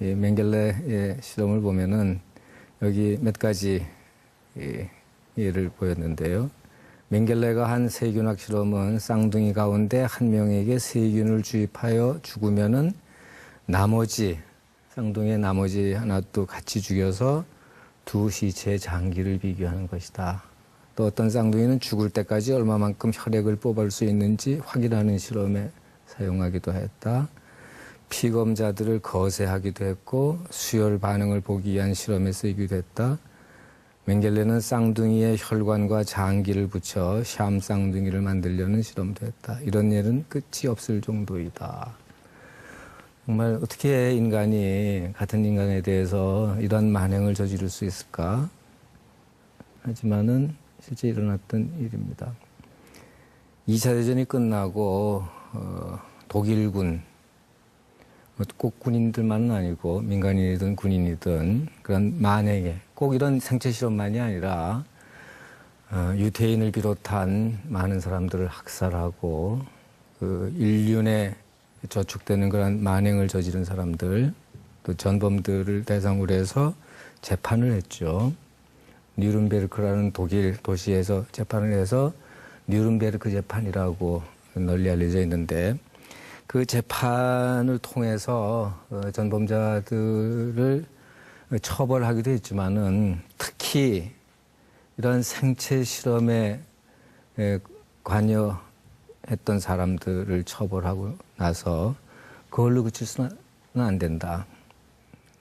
이 맹겔레의 실험을 보면은 여기 몇 가지 예를 보였는데요. 맹겔레가 한 세균학 실험은 쌍둥이 가운데 한 명에게 세균을 주입하여 죽으면은 나머지 쌍둥이의 나머지 하나도 같이 죽여서 두 시체의 장기를 비교하는 것이다. 또 어떤 쌍둥이는 죽을 때까지 얼마만큼 혈액을 뽑을 수 있는지 확인하는 실험에 사용하기도 했다. 피검자들을 거세하기도 했고 수혈 반응을 보기 위한 실험에 쓰이기도 했다. 맹겔레는 쌍둥이의 혈관과 장기를 붙여 샴 쌍둥이를 만들려는 실험도 했다. 이런 예는 끝이 없을 정도이다. 정말 어떻게 인간이 같은 인간에 대해서 이런 만행을 저지를 수 있을까? 하지만은 실제 일어났던 일입니다. 2차 대전이 끝나고 독일군, 꼭 군인들만은 아니고 민간인이든 군인이든 그런 만행에 꼭 이런 생체 실험만이 아니라 유태인을 비롯한 많은 사람들을 학살하고 그 인륜에 저축되는 그런 만행을 저지른 사람들 또 전범들을 대상으로 해서 재판을 했죠. 뉘른베르크라는 독일 도시에서 재판을 해서 뉘른베르크 재판이라고 널리 알려져 있는데 그 재판을 통해서 전범자들을 처벌하기도 했지만은 특히 이런 생체 실험에 관여했던 사람들을 처벌하고 나서 그걸로 그치서는 안 된다.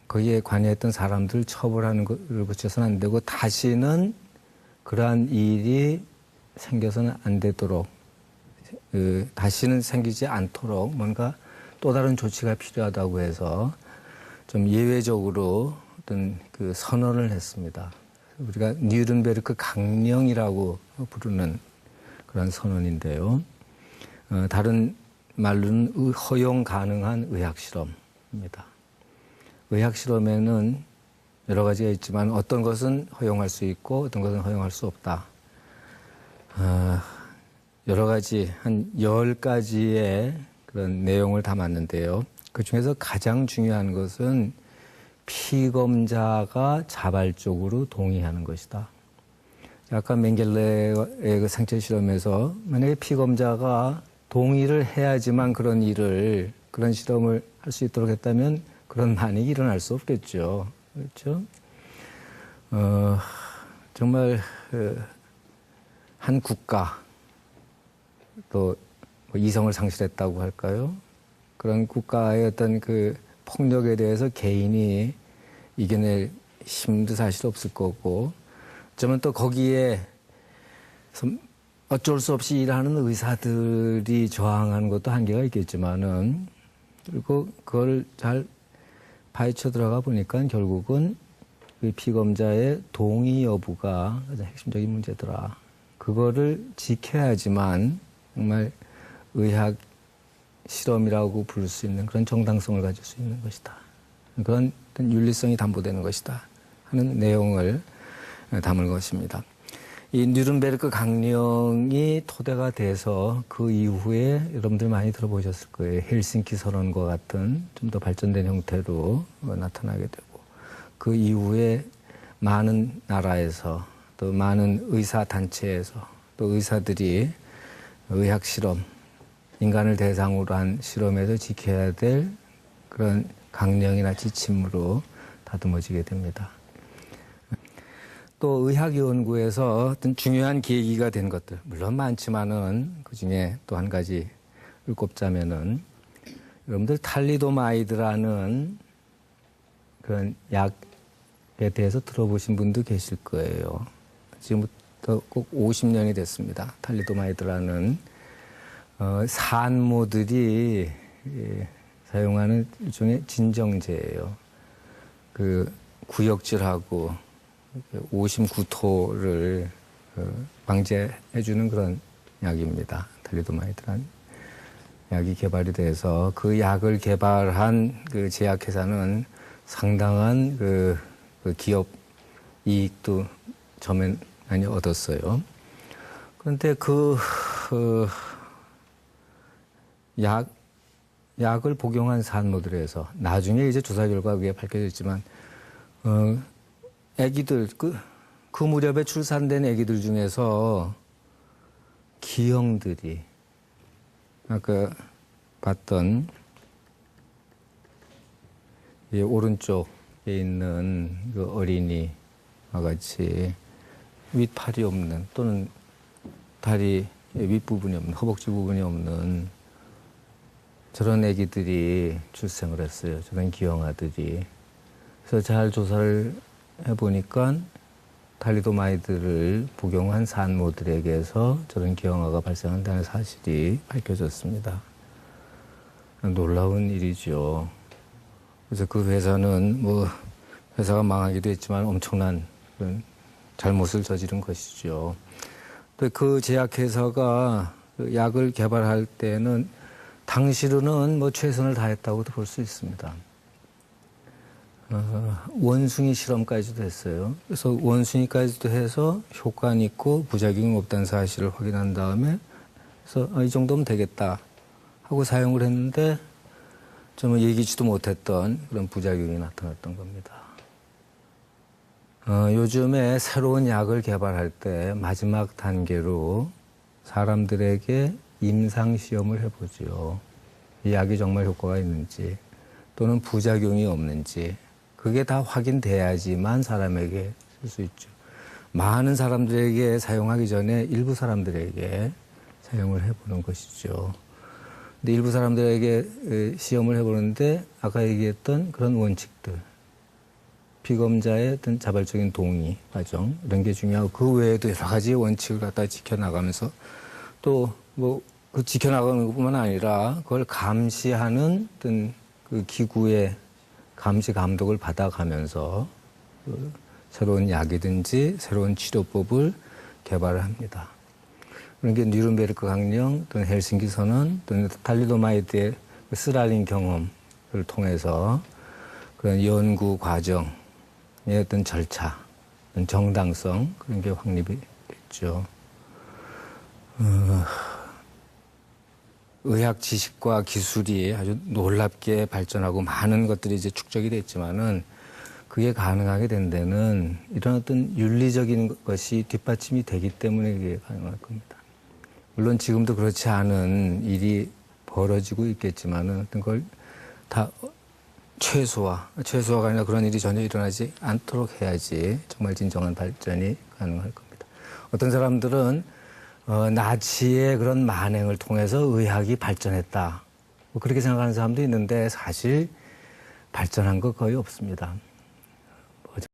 거기에 관여했던 사람들을 처벌하는 것을 그쳐서는 안 되고 다시는 그러한 일이 생겨서는 안 되도록 다시는 생기지 않도록 뭔가 또 다른 조치가 필요하다고 해서 좀 예외적으로 어떤 그 선언을 했습니다. 우리가 뉘른베르크 강령이라고 부르는 그런 선언인데요. 다른 말로는 허용 가능한 의학 실험입니다. 의학 실험에는 여러 가지가 있지만 어떤 것은 허용할 수 있고 어떤 것은 허용할 수 없다. 여러 가지 한 10가지의 그런 내용을 담았는데요. 그 중에서 가장 중요한 것은 피검자가 자발적으로 동의하는 것이다. 아까 맹겔레의 그 생체 실험에서 만약에 피검자가 동의를 해야지만 그런 실험을 할 수 있도록 했다면 그런 만행이 일어날 수 없겠죠. 그렇죠? 정말 한 국가 또 이성을 상실했다고 할까요? 그런 국가의 어떤 그 폭력에 대해서 개인이 이겨낼 힘도 사실 없을 거고, 어쩌면 또 거기에 어쩔 수 없이 일하는 의사들이 저항하는 것도 한계가 있겠지만은, 그리고 그걸 잘 파헤쳐 들어가 보니까 결국은 그 피검자의 동의 여부가 가장 핵심적인 문제더라. 그거를 지켜야지만 정말 의학 실험이라고 부를 수 있는 그런 정당성을 가질 수 있는 것이다. 그런 윤리성이 담보되는 것이다 하는 내용을 담은 것입니다. 이 뉘른베르크 강령이 토대가 돼서 그 이후에 여러분들 많이 들어보셨을 거예요. 헬싱키 선언과 같은 좀 더 발전된 형태로 나타나게 되고, 그 이후에 많은 나라에서 또 많은 의사단체에서 또 의사들이 의학 실험, 인간을 대상으로 한 실험에서 지켜야 될 그런 강령이나 지침으로 다듬어지게 됩니다. 또 의학 연구에서 어떤 중요한 계기가 된 것들, 물론 많지만은 그 중에 또 한 가지를 꼽자면은, 여러분들 탈리도마이드라는 그런 약에 대해서 들어보신 분도 계실 거예요. 지금부터 꼭 50년이 됐습니다. 탈리도마이드라는 산모들이 사용하는 일종의 진정제예요. 그 구역질하고 오심구토를 방지해주는 그런 약입니다. 탈리도마이드라는 약이 개발이 돼서 그 약을 개발한 그 제약회사는 상당한 그 기업 이익도 처음엔 많이 얻었어요. 그런데 약 약을 복용한 산모들에서 나중에 이제 조사 결과 그게 밝혀졌지만 아기들 그 무렵에 출산된 아기들 중에서 기형들이 아까 봤던 이 오른쪽에 있는 그 어린이와 같이 윗팔이 없는 또는 다리 윗부분이 없는 허벅지 부분이 없는 저런 아기들이 출생을 했어요. 저런 기형아들이. 그래서 잘 조사를 해보니까 달리도마이드를 복용한 산모들에게서 저런 기형아가 발생한다는 사실이 밝혀졌습니다. 놀라운 일이죠. 그래서 그 회사는 회사가 망하기도 했지만 엄청난 그런 잘못을 저지른 것이죠. 또 그 제약회사가 그 약을 개발할 때는 당시로는 최선을 다했다고도 볼 수 있습니다. 원숭이 실험까지도 했어요. 그래서 원숭이까지도 해서 효과는 있고 부작용이 없다는 사실을 확인한 다음에 그래서 이 정도면 되겠다 하고 사용을 했는데 좀 예기치도 못했던 그런 부작용이 나타났던 겁니다. 요즘에 새로운 약을 개발할 때 마지막 단계로 사람들에게 임상시험을 해보죠. 이 약이 정말 효과가 있는지 또는 부작용이 없는지 그게 다 확인돼야지만 사람에게 쓸 수 있죠. 많은 사람들에게 사용하기 전에 일부 사람들에게 사용을 해보는 것이죠. 근데 일부 사람들에게 시험을 해보는데 아까 얘기했던 그런 원칙들, 피검자의 어떤 자발적인 동의 과정 이런 게 중요하고 그 외에도 여러 가지 원칙을 갖다 지켜나가면서 또 그 지켜나가는 것뿐만 아니라 그걸 감시하는 어떤 그 기구의 감시 감독을 받아가면서 그 새로운 약이든지 새로운 치료법을 개발을 합니다. 그런 게 뉘른베르크 강령 또는 헬싱키 선언 또는 달리도마이드의 스랄린 경험을 통해서 그런 연구 과정의 어떤 절차, 정당성 그런 게 확립이 됐죠. 의학 지식과 기술이 아주 놀랍게 발전하고 많은 것들이 이제 축적이 됐지만은 그게 가능하게 된 데는 이런 어떤 윤리적인 것이 뒷받침이 되기 때문에 그게 가능할 겁니다. 물론 지금도 그렇지 않은 일이 벌어지고 있겠지만은 어떤 걸 다 최소화가 아니라 그런 일이 전혀 일어나지 않도록 해야지 정말 진정한 발전이 가능할 겁니다. 어떤 사람들은 나치의 그런 만행을 통해서 의학이 발전했다. 그렇게 생각하는 사람도 있는데 사실 발전한 거 거의 없습니다.